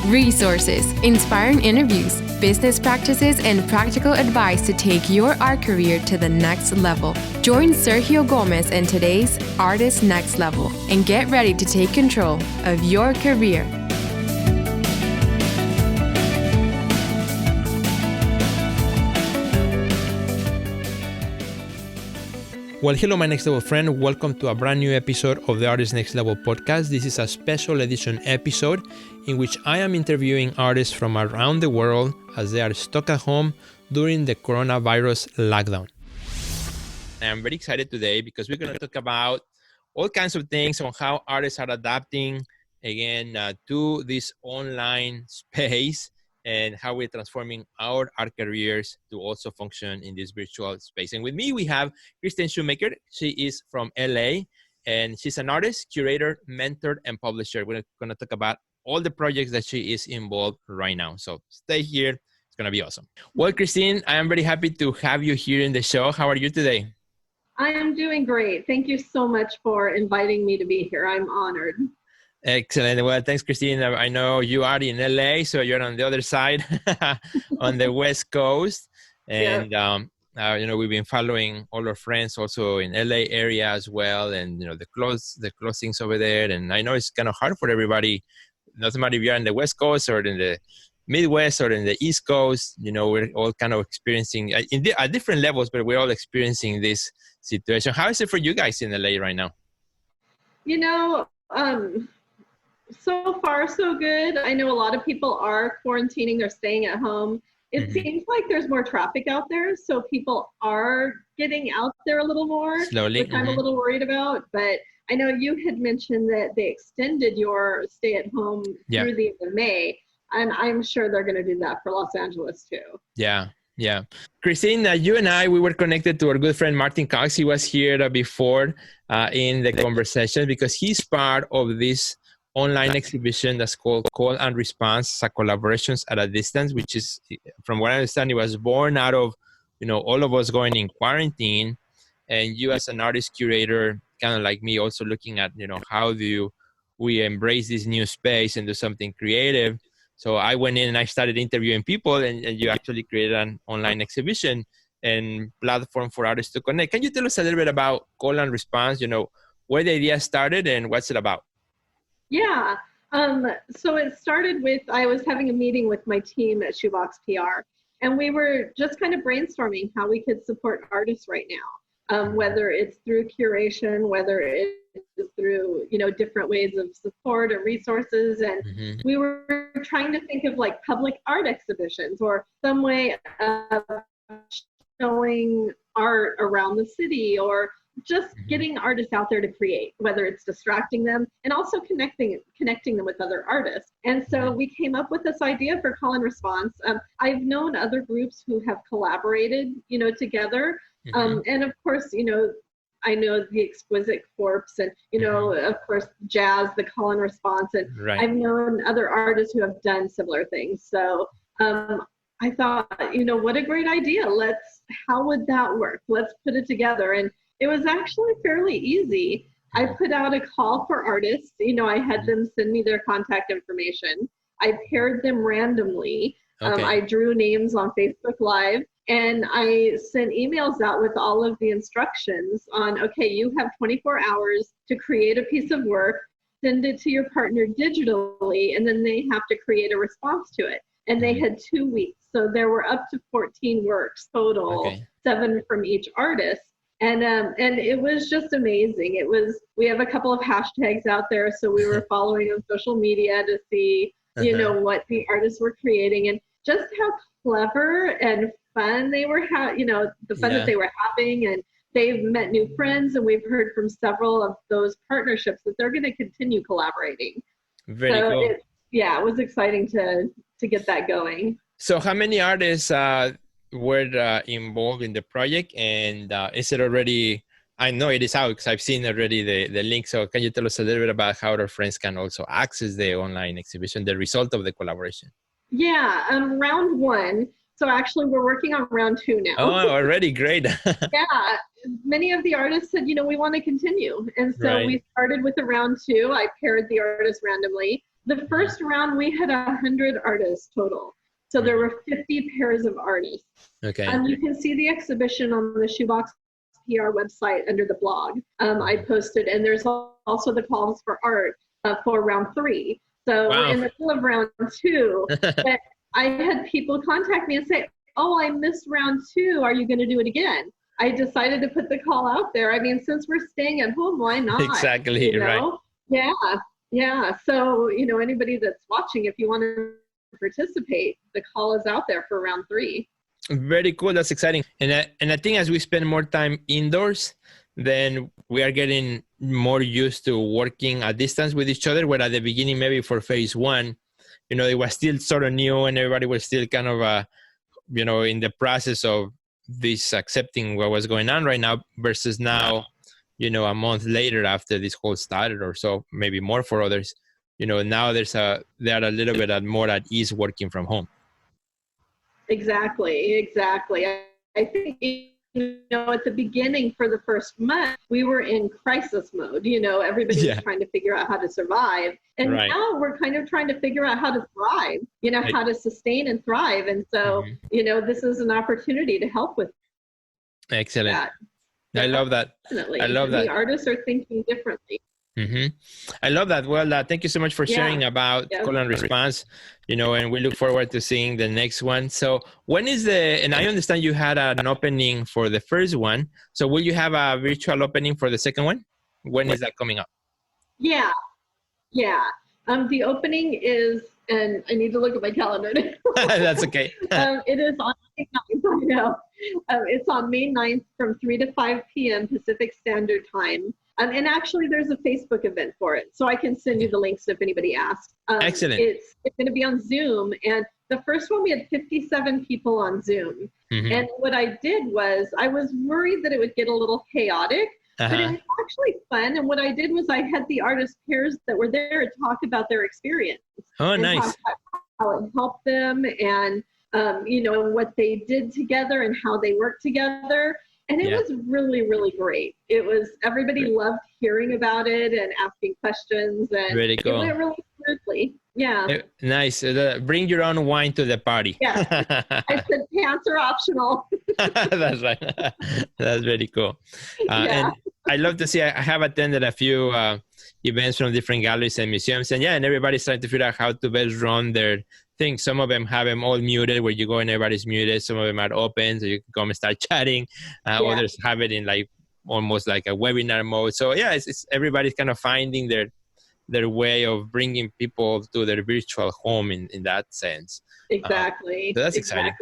resources, inspiring interviews, business practices, and practical advice to take your art career to the next level. Join Sergio Gomez in today's Artist Next Level and get ready to take control of your career. Well, hello, my next level friend. Welcome to a brand new episode of the Artist Next Level podcast. This is a special edition episode in which I am interviewing artists from around the world as they are stuck at home during the coronavirus lockdown. I'm very excited today because we're going to talk about all kinds of things on how artists are adapting again to this online space and how we're transforming our art careers to also function in this virtual space. And with me, we have Kristine Schomaker. She is from LA, and she's an artist, curator, mentor, and publisher. We're going to talk about all the projects that she is involved right now. So stay here. It's going to be awesome. Well, Kristine, I am very happy to have you here in the show. How are you today? I am doing great. Thank you so much for inviting me to be here. I'm honored. Excellent. Well, thanks, Kristine. I know you are in LA, so you're on the other side, on the West Coast. And, we've been following all our friends also in LA area as well. And, the closings over there. And I know it's kind of hard for everybody. Doesn't matter if you're on the West Coast or in the Midwest or in the East Coast, we're all kind of experiencing at different levels, but we're all experiencing this situation. How is it for you guys in LA right now? So far, so good. I know a lot of people are quarantining. They're staying at home. It seems like there's more traffic out there, so people are getting out there a little more. Slowly. Which I'm a little worried about. But I know you had mentioned that they extended your stay at home through the end of May. And I'm sure they're going to do that for Los Angeles too. Yeah. Kristine, you and I, we were connected to our good friend Martin Cox. He was here before in the conversation because he's part of this online exhibition that's called Callin Response, collaborations at a distance, which is, from what I understand, it was born out of, all of us going in quarantine, and you as an artist curator, kind of like me, also looking at, how do we embrace this new space and do something creative. So I went in and I started interviewing people, and you actually created an online exhibition and platform for artists to connect. Can you tell us a little bit about Callin Response, where the idea started and what's it about? Yeah. So it started with, I was having a meeting with my team at Shoebox PR, and we were just kind of brainstorming how we could support artists right now, whether it's through curation, whether it's through, different ways of support and resources. And we were trying to think of like public art exhibitions or some way of showing art around the city, or just getting artists out there to create, whether it's distracting them and also connecting them with other artists. And so we came up with this idea for Callin Response. I've known other groups who have collaborated, together. And of course, I know the Exquisite Corpse and, of course, Jazz, the Callin Response. And I've known other artists who have done similar things. So I thought, what a great idea. How would that work? Let's put it together. And it was actually fairly easy. I put out a call for artists. I had them send me their contact information. I paired them randomly. I drew names on Facebook Live, and I sent emails out with all of the instructions on, okay, you have 24 hours to create a piece of work, send it to your partner digitally, and then they have to create a response to it. And they had 2 weeks. So there were up to 14 works total, 7 from each artist. And it was just amazing. We have a couple of hashtags out there. So we were following on social media to see, what the artists were creating, and just how clever and fun they were, the fun that they were having. And they've met new friends, and we've heard from several of those partnerships that they're going to continue collaborating. Very cool. It was exciting to get that going. So how many artists were involved in the project, and is it already, I know it is out because I've seen already the link. So can you tell us a little bit about how our friends can also access the online exhibition, the result of the collaboration? Yeah, round 1. So actually we're working on round 2 now. Oh, already great. Yeah, many of the artists said, we want to continue. And so we started with the round 2. I paired the artists randomly. The first round, we had 100 artists total. So there were 50 pairs of artists. Okay. You can see the exhibition on the Shoebox PR website under the blog. I posted, and there's also the calls for art for round 3. So we're in the middle of round 2. But I had people contact me and say, oh, I missed round 2. Are you going to do it again? I decided to put the call out there. I mean, since we're staying at home, why not? Exactly, you know? Right. Yeah. So, anybody that's watching, if you want to participate, the call is out there for round 3. Very cool. That's exciting. And I think as we spend more time indoors, then we are getting more used to working at distance with each other, where at the beginning, maybe for phase 1, it was still sort of new and everybody was still kind of, in the process of this accepting what was going on right now, versus now, a month later after this whole started, or so, maybe more for others, now they are a little bit more at ease working from home. Exactly. I think, at the beginning for the first month, we were in crisis mode. Everybody was trying to figure out how to survive. And now we're kind of trying to figure out how to thrive, how to sustain and thrive. And so, this is an opportunity to help with Excellent. that. I love that. Definitely. I love that. The artists are thinking differently. I love that. Well, thank you so much for sharing about Callin Response, and we look forward to seeing the next one. So when is and I understand you had an opening for the first one. So will you have a virtual opening for the second one? When is that coming up? Yeah. The opening is, and I need to look at my calendar. That's okay. It is on May 9th, I know. It's on May 9th from 3 to 5 p.m. Pacific Standard Time. And actually, there's a Facebook event for it. So I can send you the links if anybody asks. Excellent. It's going to be on Zoom. And the first one, we had 57 people on Zoom. And what I did was, I was worried that it would get a little chaotic. But it was actually fun. And what I did was I had the artist pairs that were there to talk about their experience. Oh, and nice. Talk about how it helped them, and, what they did together and how they worked together. And it was really, really great. Everybody loved hearing about it and asking questions. And really cool. It went really smoothly. Yeah. Nice. Bring your own wine to the party. Yeah. I said pants are optional. That's right. That's very cool. And I love to see, I have attended a few events from different galleries and museums, and everybody's trying to figure out how to best run their things. Some of them have them all muted, where you go and everybody's muted. Some of them are open, so you can come and start chatting. Others have it in almost like a webinar mode. So it's everybody's kind of finding their way of bringing people to their virtual home in that sense. Exactly. So that's exciting.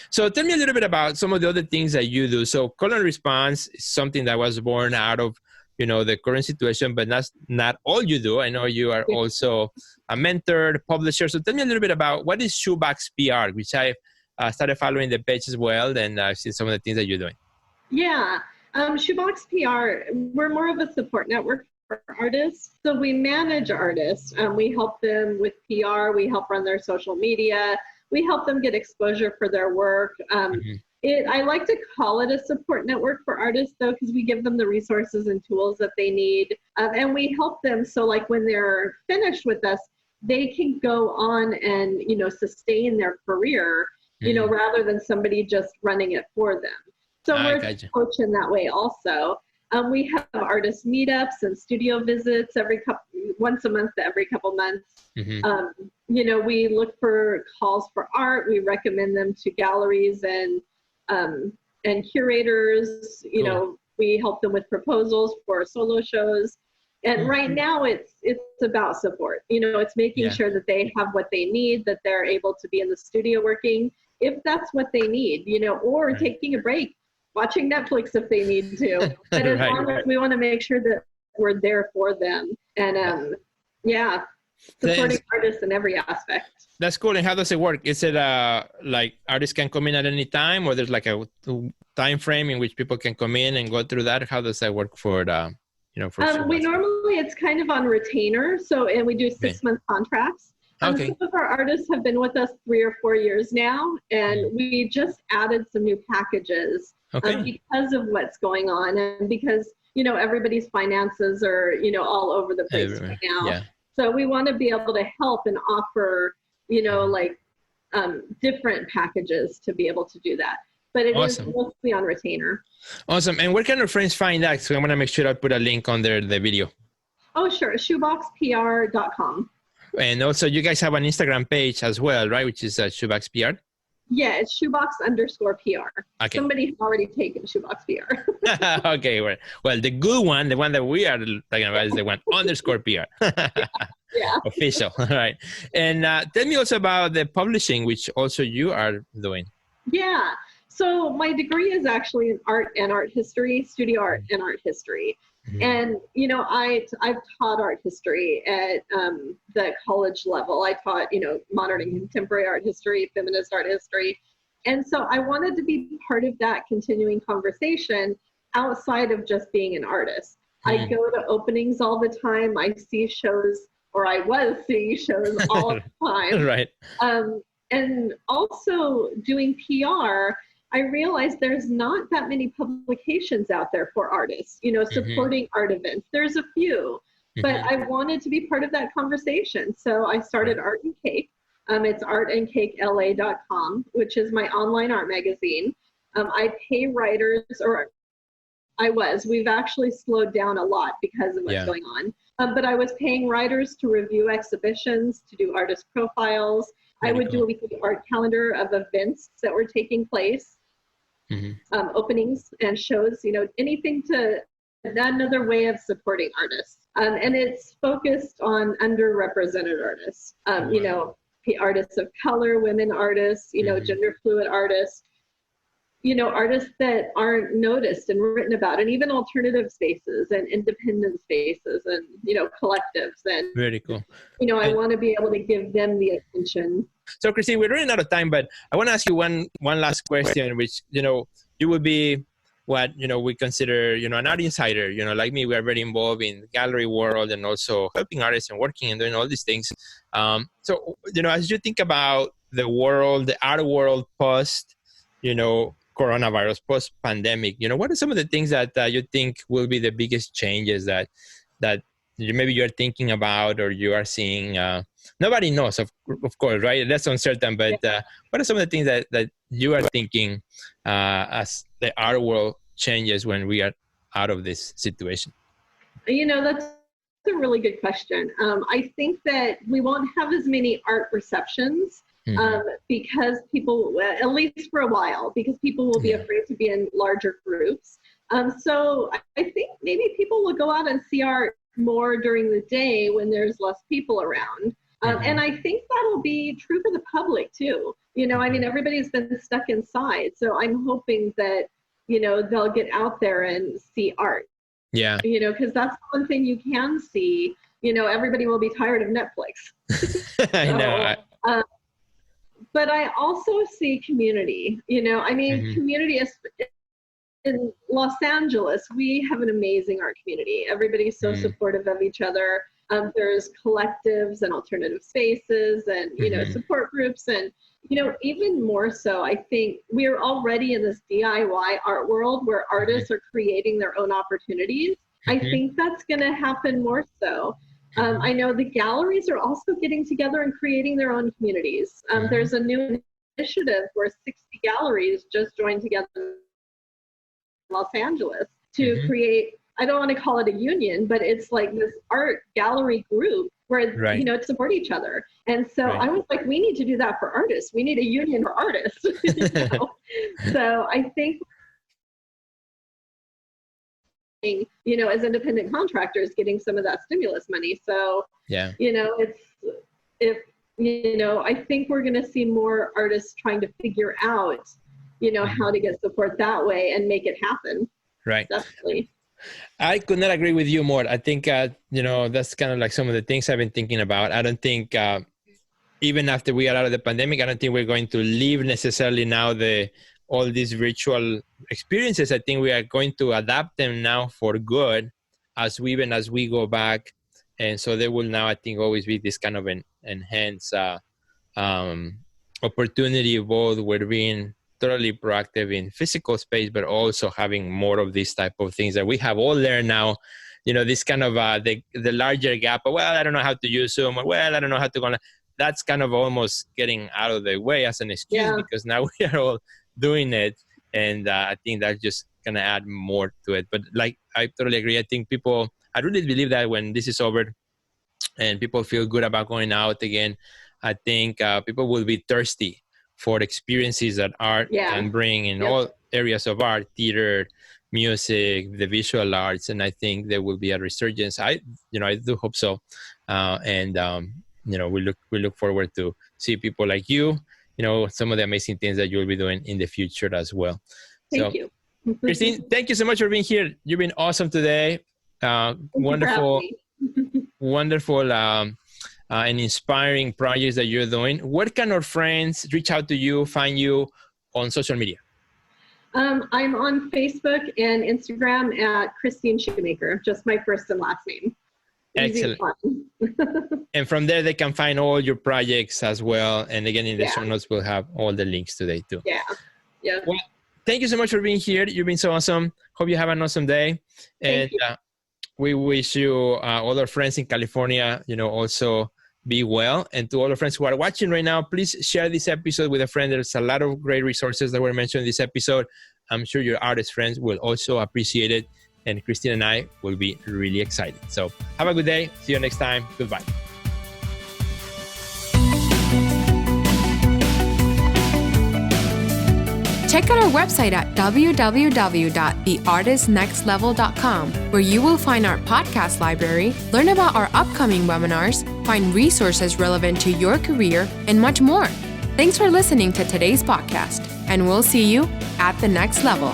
So tell me a little bit about some of the other things that you do. So Callin Response is something that was born out of, the current situation, but that's not all you do. I know you are also a mentor, publisher. So tell me a little bit about what is Shoebox PR, which I started following the page as well, and I've seen some of the things that you're doing. Yeah. Shoebox PR, we're more of a support network for artists. So we manage artists. We help them with PR. We help run their social media. We help them get exposure for their work. I like to call it a support network for artists, though, because we give them the resources and tools that they need. And we help them so, when they're finished with us, they can go on and, sustain their career, rather than somebody just running it for them. So we're a coach in that way also. We have artist meetups and studio visits once a month to every couple months. We look for calls for art. We recommend them to galleries and curators. We help them with proposals for solo shows. And right now it's about support. It's making sure that they have what they need, that they're able to be in the studio working, if that's what they need, or taking a break, watching Netflix if they need to. But as long as we want to make sure that we're there for them. And supporting artists in every aspect. That's cool. And how does it work? Is it artists can come in at any time, or there's a time frame in which people can come in and go through that? How does that work for we normally, it's kind of on retainer. And we do 6-month contracts. Some of our artists have been with us 3 or 4 years now, and we just added some new packages because of what's going on, and because everybody's finances are all over the place right now. So we want to be able to help and offer, like different packages to be able to do that. But it is mostly on retainer. Awesome. And where can our friends find that? So I'm going to make sure I put a link under the video. Oh, sure. Shoeboxpr.com. And also you guys have an Instagram page as well, right? Which is shoeboxpr. Yeah, it's shoebox_PR. Okay. Somebody's already taken shoebox PR. Okay, well, the good one, the one that we are talking about is the one _PR. Yeah. Official. All right. And tell me also about the publishing, which also you are doing. Yeah. So my degree is actually in art and art history, studio art and art history. Mm-hmm. And, I've taught art history at the college level. I taught, modern and contemporary art history, feminist art history. And so I wanted to be part of that continuing conversation outside of just being an artist. Mm-hmm. I go to openings all the time. I see shows, or I was seeing shows all the time. Right. And also doing PR, I realized there's not that many publications out there for artists, supporting art events. There's a few, but I wanted to be part of that conversation. So I started Art and Cake. It's artandcakela.com, which is my online art magazine. I pay writers, we've actually slowed down a lot because of what's going on. But I was paying writers to review exhibitions, to do artist profiles. I would do a weekly art calendar of events that were taking place. Openings and shows, anything to another way of supporting artists. And it's focused on underrepresented artists, artists of color, women artists, gender fluid artists, artists that aren't noticed and written about, and even alternative spaces and independent spaces and, collectives. And very cool. I want to be able to give them the attention. So, Kristine, we're running out of time, but I want to ask you one last question, which, you would be what, we consider, an art insider, like me. We are very involved in the gallery world and also helping artists and working and doing all these things. So, as you think about the world, the art world post, coronavirus, post-pandemic, what are some of the things that you think will be the biggest changes that maybe you're thinking about or you are seeing? Nobody knows, of course, right? That's uncertain, but what are some of the things that you are thinking as the art world changes when we are out of this situation? That's a really good question. I think that we won't have as many art receptions because people, at least for a while, because people will be afraid to be in larger groups. So I think maybe people will go out and see art more during the day when there's less people around. And I think that'll be true for the public too. Everybody's been stuck inside. So I'm hoping that, they'll get out there and see art. Yeah. Because that's one thing you can see. Everybody will be tired of Netflix. I know. But I also see community. Community is in Los Angeles. We have an amazing art community. Everybody's so supportive of each other. There's collectives and alternative spaces and, support groups. And, even more so, I think we're already in this DIY art world where artists are creating their own opportunities. I think that's going to happen more so. I know the galleries are also getting together and creating their own communities. There's a new initiative where 60 galleries just joined together in Los Angeles to create, I don't want to call it a union, but it's like this art gallery group where, to support each other. And so I was like, we need to do that for artists. We need a union for artists. So I think, as independent contractors getting some of that stimulus money. So, I think we're going to see more artists trying to figure out, how to get support that way and make it happen. Right. Definitely. I could not agree with you more. I think, that's kind of like some of the things I've been thinking about. I don't think, even after we are out of the pandemic, I don't think we're going to leave necessarily now all these virtual experiences. I think we are going to adapt them now for good as we go back. And so there will now, I think, always be this kind of an enhanced opportunity, both with being totally proactive in physical space, but also having more of these type of things that we have all learned now, this kind of the larger gap of, well, I don't know how to use Zoom, or, well, I don't know how to go on. That's kind of almost getting out of the way as an excuse, because now we are all doing it. And I think that's just going to add more to it. But like, I totally agree. I think I really believe that when this is over and people feel good about going out again, I think people will be thirsty for experiences that art can bring in all areas of art, theater, music, the visual arts. And I think there will be a resurgence. I do hope so. We look forward to see people like you, some of the amazing things that you'll be doing in the future as well. Thank you. Kristine, thank you so much for being here. You've been awesome today. Wonderful and inspiring projects that you're doing. Where can our friends reach out to you, find you on social media? I'm on Facebook and Instagram at Kristine Schomaker, just my first and last name. Excellent. And from there, they can find all your projects as well. And again, in the show notes, we'll have all the links today too. Yeah. Well, thank you so much for being here. You've been so awesome. Hope you have an awesome day. And we wish you, all our friends in California, also be well. And to all our friends who are watching right now, please share this episode with a friend. There's a lot of great resources that were mentioned in this episode. I'm sure your artist friends will also appreciate it. And Kristine and I will be really excited. So have a good day. See you next time. Goodbye. Check out our website at www.theartistnextlevel.com, where you will find our podcast library, learn about our upcoming webinars, find resources relevant to your career, and much more. Thanks for listening to today's podcast, and we'll see you at the next level.